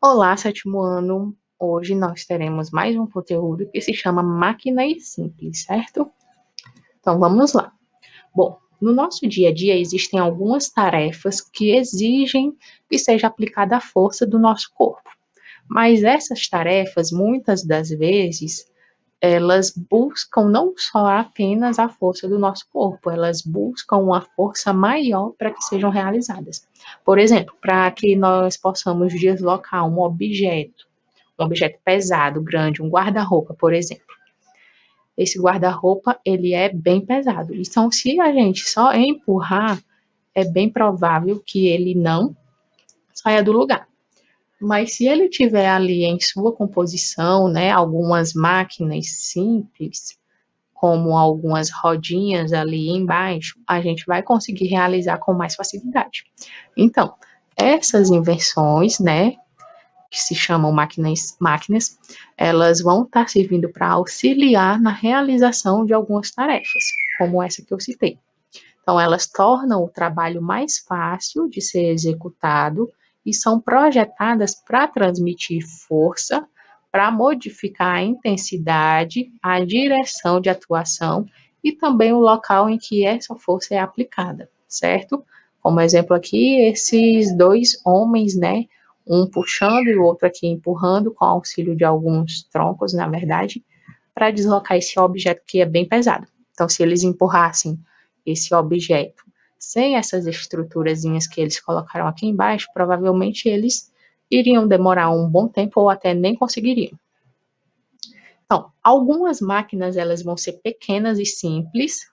Olá, sétimo ano! Hoje nós teremos mais um conteúdo que se chama Máquinas Simples, certo? Então vamos lá. Bom, no nosso dia a dia existem algumas tarefas que exigem que seja aplicada a força do nosso corpo. Mas essas tarefas, muitas das vezes, elas buscam não só apenas a força do nosso corpo, elas buscam uma força maior para que sejam realizadas. Por exemplo, para que nós possamos deslocar um objeto pesado, grande, um guarda-roupa, por exemplo. Esse guarda-roupa, ele é bem pesado. Então, se a gente só empurrar, é bem provável que ele não saia do lugar. Mas se ele tiver ali em sua composição, né, algumas máquinas simples, como algumas rodinhas ali embaixo, a gente vai conseguir realizar com mais facilidade. Então, essas invenções, né, que se chamam máquinas, elas vão estar servindo para auxiliar na realização de algumas tarefas, como essa que eu citei. Então, elas tornam o trabalho mais fácil de ser executado e são projetadas para transmitir força, para modificar a intensidade, a direção de atuação e também o local em que essa força é aplicada, certo? Como exemplo aqui, esses dois homens, né? Um puxando e o outro aqui empurrando com auxílio de alguns troncos, na verdade, para deslocar esse objeto que é bem pesado. Então, se eles empurrassem esse objeto sem essas estruturazinhas que eles colocaram aqui embaixo, provavelmente eles iriam demorar um bom tempo ou até nem conseguiriam. Então, algumas máquinas elas vão ser pequenas e simples,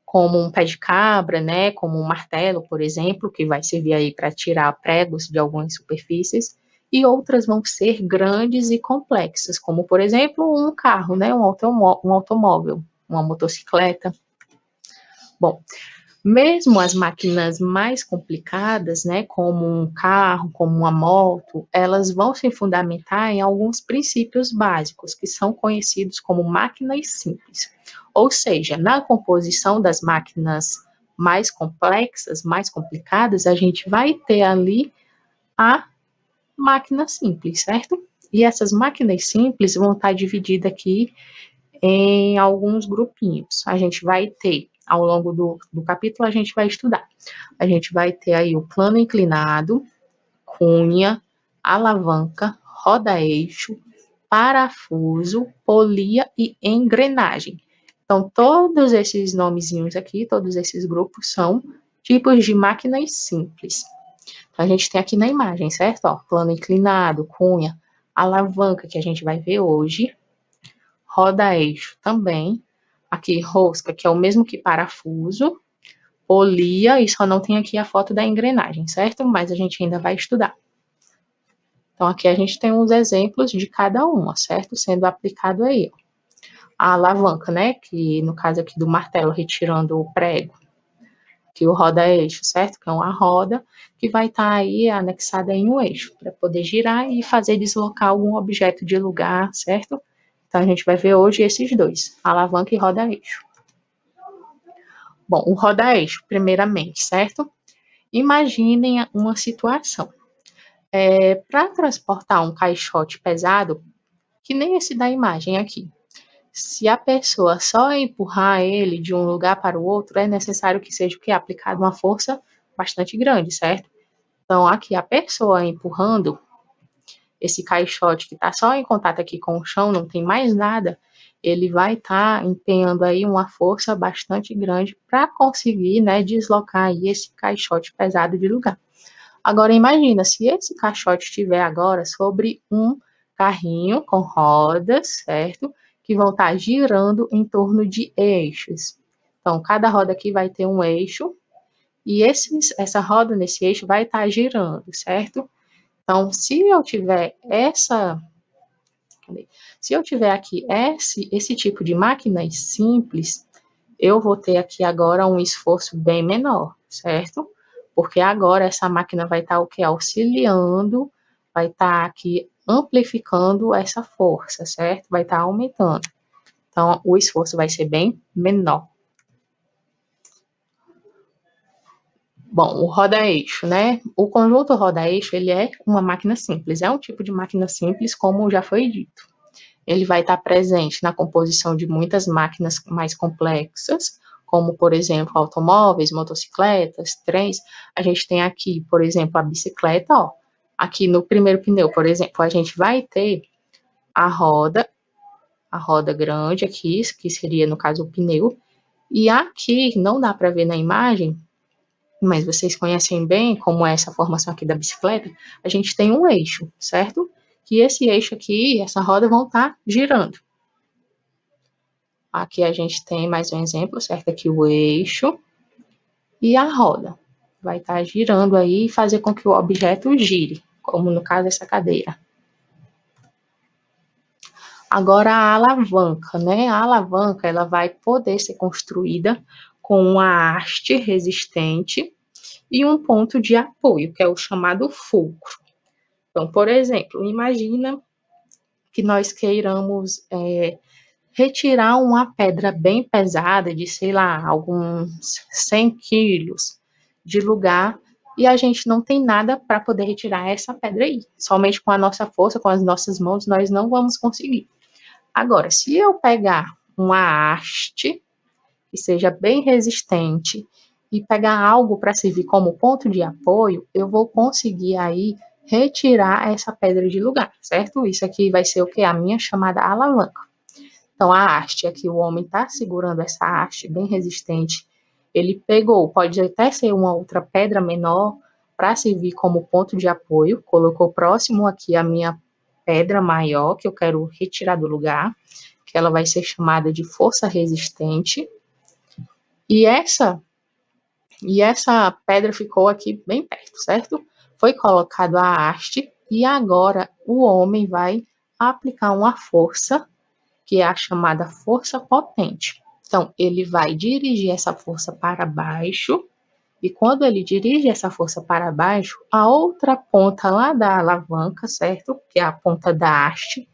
como um pé de cabra, né, como um martelo, por exemplo, que vai servir aí para tirar pregos de algumas superfícies, e outras vão ser grandes e complexas, como, por exemplo, um carro, né, um automóvel, uma motocicleta. Bom, mesmo as máquinas mais complicadas, né, como um carro, como uma moto, elas vão se fundamentar em alguns princípios básicos, que são conhecidos como máquinas simples. Ou seja, na composição das máquinas mais complexas, mais complicadas, a gente vai ter ali a máquina simples, certo? E essas máquinas simples vão estar divididas aqui em alguns grupinhos. A gente vai ter, ao longo do capítulo, a gente vai estudar. A gente vai ter aí o plano inclinado, cunha, alavanca, roda-eixo, parafuso, polia e engrenagem. Então, todos esses nomezinhos aqui, todos esses grupos são tipos de máquinas simples. Então, a gente tem aqui na imagem, certo? Ó, plano inclinado, cunha, alavanca, que a gente vai ver hoje, roda-eixo também, aqui rosca, que é o mesmo que parafuso, polia, e só não tem aqui a foto da engrenagem, certo? Mas a gente ainda vai estudar. Então, aqui a gente tem uns exemplos de cada uma, certo? Sendo aplicado aí. A alavanca, né? Que no caso aqui do martelo, retirando o prego. Aqui o roda-eixo, certo? Que é uma roda que vai estar aí anexada em um eixo, para poder girar e fazer deslocar algum objeto de lugar, certo? Então, a gente vai ver hoje esses dois, alavanca e roda-eixo. Bom, o roda-eixo, primeiramente, certo? Imaginem uma situação. Para transportar um caixote pesado, que nem esse da imagem aqui, se a pessoa só empurrar ele de um lugar para o outro, é necessário que seja aplicada uma força bastante grande, certo? Então, aqui a pessoa empurrando esse caixote que está só em contato aqui com o chão, não tem mais nada, ele vai estar empenhando aí uma força bastante grande para conseguir, né, deslocar aí esse caixote pesado de lugar. Agora imagina, se esse caixote estiver agora sobre um carrinho com rodas, certo? Que vão estar girando em torno de eixos. Então, cada roda aqui vai ter um eixo e essa roda nesse eixo vai estar girando, certo? Então, se eu tiver aqui esse tipo de máquinas simples, eu vou ter aqui agora um esforço bem menor, certo? Porque agora essa máquina vai estar o quê? Auxiliando, vai estar aqui amplificando essa força, certo? Vai estar aumentando. Então, o esforço vai ser bem menor. Bom, o roda-eixo, né? O conjunto roda-eixo, ele é uma máquina simples, é um tipo de máquina simples, como já foi dito. Ele vai estar presente na composição de muitas máquinas mais complexas, como, por exemplo, automóveis, motocicletas, trens. A gente tem aqui, por exemplo, a bicicleta, ó. Aqui no primeiro pneu, por exemplo, a gente vai ter a roda grande aqui, que seria, no caso, o pneu. E aqui, não dá para ver na imagem, mas vocês conhecem bem como é essa formação aqui da bicicleta, a gente tem um eixo, certo? Que esse eixo aqui e essa roda vão estar girando. Aqui a gente tem mais um exemplo, certo? Aqui o eixo e a roda. Vai estar girando aí e fazer com que o objeto gire, como no caso dessa cadeira. Agora a alavanca, né? A alavanca, ela vai poder ser construída com uma haste resistente e um ponto de apoio, que é o chamado fulcro. Então, por exemplo, imagina que nós queiramos retirar uma pedra bem pesada, de, sei lá, alguns 100 quilos de lugar, e a gente não tem nada para poder retirar essa pedra aí. Somente com a nossa força, com as nossas mãos, nós não vamos conseguir. Agora, se eu pegar uma haste que seja bem resistente e pegar algo para servir como ponto de apoio, eu vou conseguir aí retirar essa pedra de lugar, certo? Isso aqui vai ser o que? A minha chamada alavanca. Então, a haste, aqui o homem está segurando essa haste bem resistente. Ele pegou, pode até ser uma outra pedra menor, para servir como ponto de apoio. Colocou próximo aqui a minha pedra maior, que eu quero retirar do lugar, que ela vai ser chamada de força resistente. E essa pedra ficou aqui bem perto, certo? Foi colocado a haste e agora o homem vai aplicar uma força, que é a chamada força potente. Então, ele vai dirigir essa força para baixo, e quando ele dirige essa força para baixo, a outra ponta lá da alavanca, certo? Que é a ponta da haste,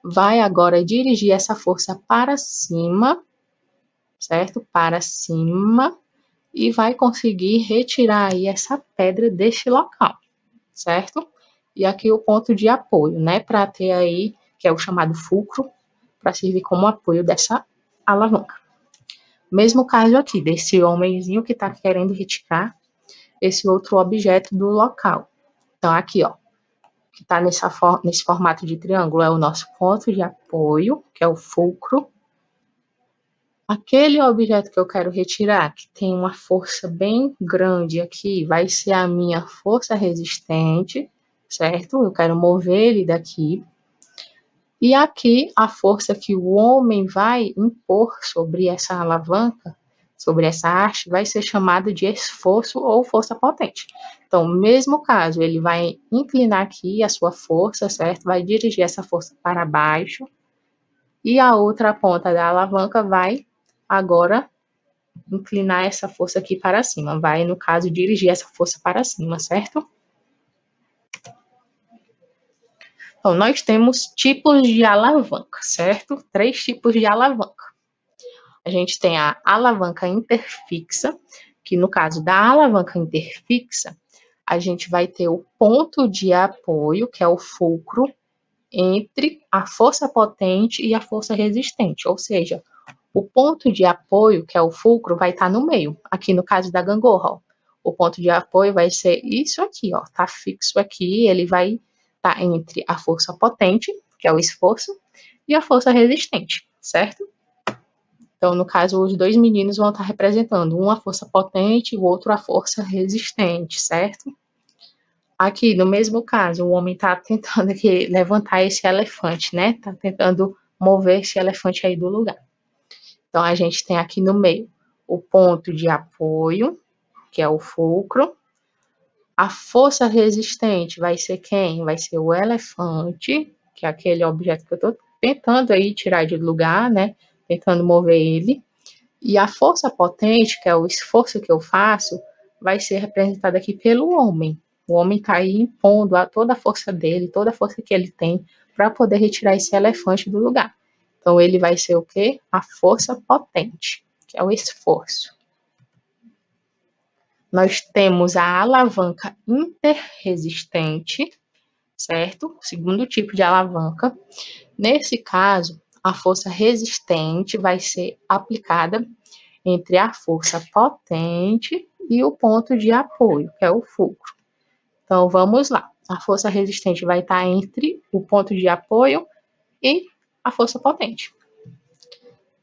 vai agora dirigir essa força para cima, certo? Para cima, e vai conseguir retirar aí essa pedra deste local, certo? E aqui o ponto de apoio, né? Para ter aí, que é o chamado fulcro, para servir como apoio dessa alavanca. Mesmo caso aqui, desse homenzinho que está querendo retirar esse outro objeto do local. Então, aqui, ó, que está nesse formato de triângulo, é o nosso ponto de apoio, que é o fulcro. Aquele objeto que eu quero retirar, que tem uma força bem grande aqui, vai ser a minha força resistente, certo? Eu quero mover ele daqui. E aqui, a força que o homem vai impor sobre essa alavanca, sobre essa haste, vai ser chamada de esforço ou força potente. Então, no mesmo caso, ele vai inclinar aqui a sua força, certo? Vai dirigir essa força para baixo. E a outra ponta da alavanca vai agora inclinar essa força aqui para cima. Vai, no caso, dirigir essa força para cima, certo? Então, nós temos tipos de alavanca, certo? 3 tipos de alavanca. A gente tem a alavanca interfixa, que no caso da alavanca interfixa, a gente vai ter o ponto de apoio, que é o fulcro, entre a força potente e a força resistente, ou seja, o ponto de apoio, que é o fulcro, vai estar no meio. Aqui no caso da gangorra, ó, o ponto de apoio vai ser isso aqui, ó, tá fixo aqui, ele vai estar entre a força potente, que é o esforço, e a força resistente, certo? Então, no caso, os dois meninos vão estar representando uma força potente e o outro a força resistente, certo? Aqui, no mesmo caso, o homem está tentando aqui levantar esse elefante, né? Está tentando mover esse elefante aí do lugar. Então, a gente tem aqui no meio o ponto de apoio, que é o fulcro. A força resistente vai ser quem? Vai ser o elefante, que é aquele objeto que eu estou tentando aí tirar de lugar, né? Tentando mover ele. E a força potente, que é o esforço que eu faço, vai ser representada aqui pelo homem. O homem está aí impondo toda a força dele, toda a força que ele tem para poder retirar esse elefante do lugar. Então, ele vai ser o quê? A força potente, que é o esforço. nós temos a alavanca interresistente, certo? Segundo tipo de alavanca. Nesse caso, a força resistente vai ser aplicada entre a força potente e o ponto de apoio, que é o fulcro. Então, vamos lá. A força resistente vai estar entre o ponto de apoio e a força potente.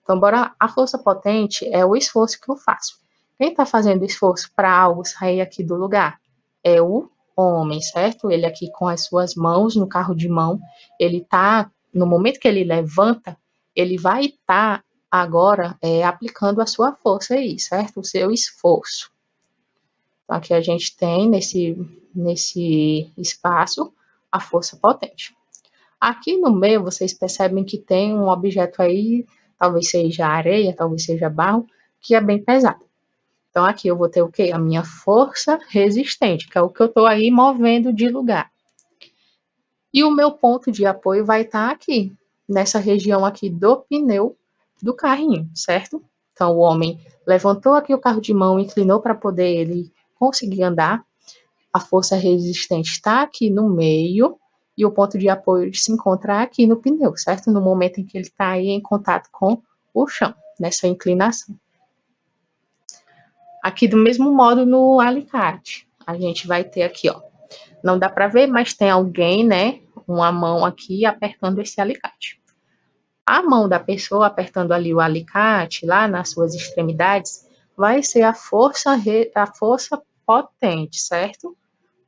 Então, bora lá. A força potente é o esforço que eu faço. Quem está fazendo esforço para algo sair aqui do lugar é o homem, certo? Ele aqui com as suas mãos no carro de mão, ele está, no momento que ele levanta, ele vai estar agora aplicando a sua força aí, certo? O seu esforço. Então, aqui a gente tem nesse espaço a força potente. Aqui no meio, vocês percebem que tem um objeto aí, talvez seja areia, talvez seja barro, que é bem pesado. Então, aqui eu vou ter o quê? A minha força resistente, que é o que eu estou aí movendo de lugar. E o meu ponto de apoio vai estar aqui, nessa região aqui do pneu do carrinho, certo? Então, o homem levantou aqui o carro de mão, inclinou para poder ele conseguir andar. A força resistente está aqui no meio e o ponto de apoio se encontra aqui no pneu, certo? No momento em que ele está aí em contato com o chão, nessa inclinação. Aqui do mesmo modo no alicate, a gente vai ter aqui, ó, não dá para ver, mas tem alguém, né, uma mão aqui apertando esse alicate. A mão da pessoa apertando ali o alicate, lá nas suas extremidades, vai ser a força potente, certo?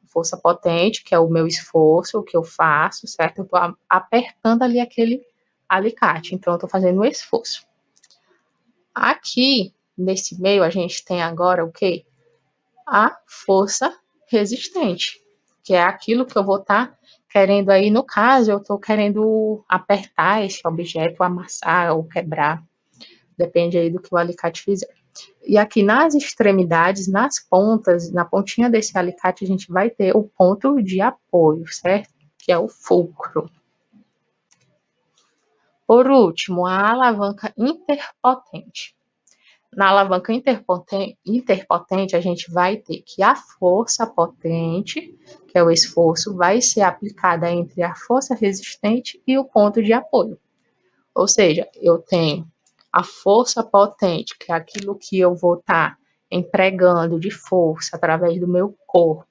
Força potente, que é o meu esforço, o que eu faço, certo? Eu estou apertando ali aquele alicate, então eu estou fazendo um esforço. Aqui, nesse meio, a gente tem agora o quê? A força resistente, que é aquilo que eu vou estar querendo aí, no caso, eu estou querendo apertar esse objeto, amassar ou quebrar, depende aí do que o alicate fizer. E aqui nas extremidades, nas pontas, na pontinha desse alicate, a gente vai ter o ponto de apoio, certo? Que é o fulcro. Por último, a alavanca interpotente. Na alavanca interpotente, a gente vai ter que a força potente, que é o esforço, vai ser aplicada entre a força resistente e o ponto de apoio. Ou seja, eu tenho a força potente, que é aquilo que eu vou estar empregando de força através do meu corpo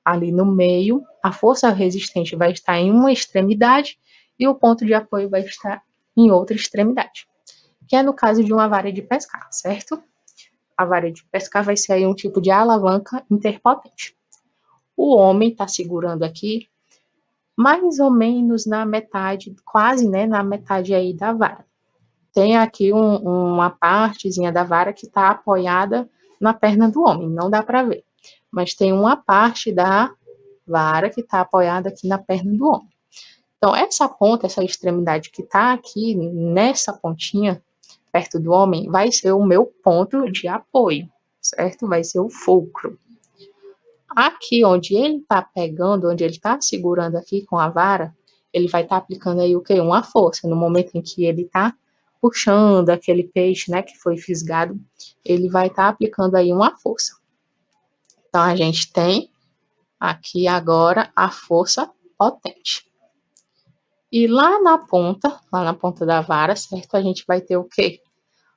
ali no meio. A força resistente vai estar em uma extremidade e o ponto de apoio vai estar em outra extremidade, que é no caso de uma vara de pescar, certo? A vara de pescar vai ser aí um tipo de alavanca interpotente. O homem está segurando aqui mais ou menos na metade, quase, né, na metade aí da vara. Tem aqui uma partezinha da vara que está apoiada na perna do homem, não dá para ver. Mas tem uma parte da vara que está apoiada aqui na perna do homem. Então, essa ponta, essa extremidade que está aqui nessa pontinha, perto do homem, vai ser o meu ponto de apoio, certo? Vai ser o fulcro. Aqui onde ele está pegando, onde ele está segurando aqui com a vara, ele vai estar aplicando aí o quê? Uma força. No momento em que ele está puxando aquele peixe, né, que foi fisgado, ele vai estar aplicando aí uma força. Então, a gente tem aqui agora a força potente. E lá na ponta da vara, certo? A gente vai ter o quê?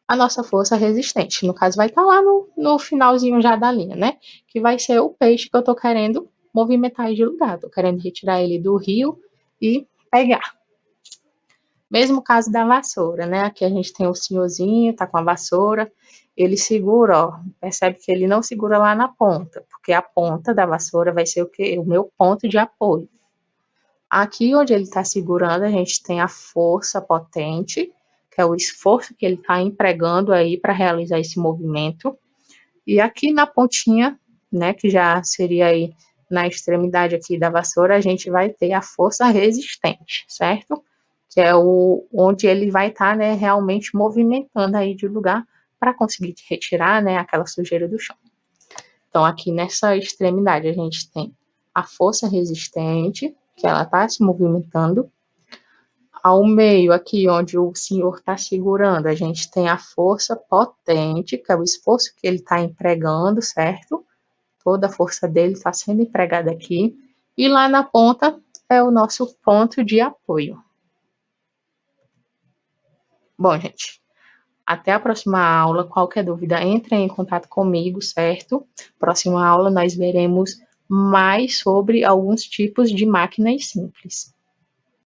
A nossa força resistente. No caso, vai estar lá no finalzinho já da linha, né? Que vai ser o peixe que eu tô querendo movimentar de lugar. Tô querendo retirar ele do rio e pegar. Mesmo caso da vassoura, né? Aqui a gente tem o senhorzinho, tá com a vassoura. Ele segura, ó. Percebe que ele não segura lá na ponta, porque a ponta da vassoura vai ser o quê? O meu ponto de apoio. Aqui onde ele está segurando, a gente tem a força potente, que é o esforço que ele está empregando aí para realizar esse movimento. E aqui na pontinha, né, que já seria aí na extremidade aqui da vassoura, a gente vai ter a força resistente, certo? Que é onde ele vai estar, né, realmente movimentando aí de lugar para conseguir retirar, né, aquela sujeira do chão. Então, aqui nessa extremidade, a gente tem a força resistente, que ela está se movimentando. Ao meio, aqui onde o senhor está segurando, a gente tem a força potente, que é o esforço que ele está empregando, certo? toda a força dele está sendo empregada aqui. E lá na ponta é o nosso ponto de apoio. Bom, gente, até a próxima aula. Qualquer dúvida, entre em contato comigo, certo? Próxima aula nós veremos mais sobre alguns tipos de máquinas simples.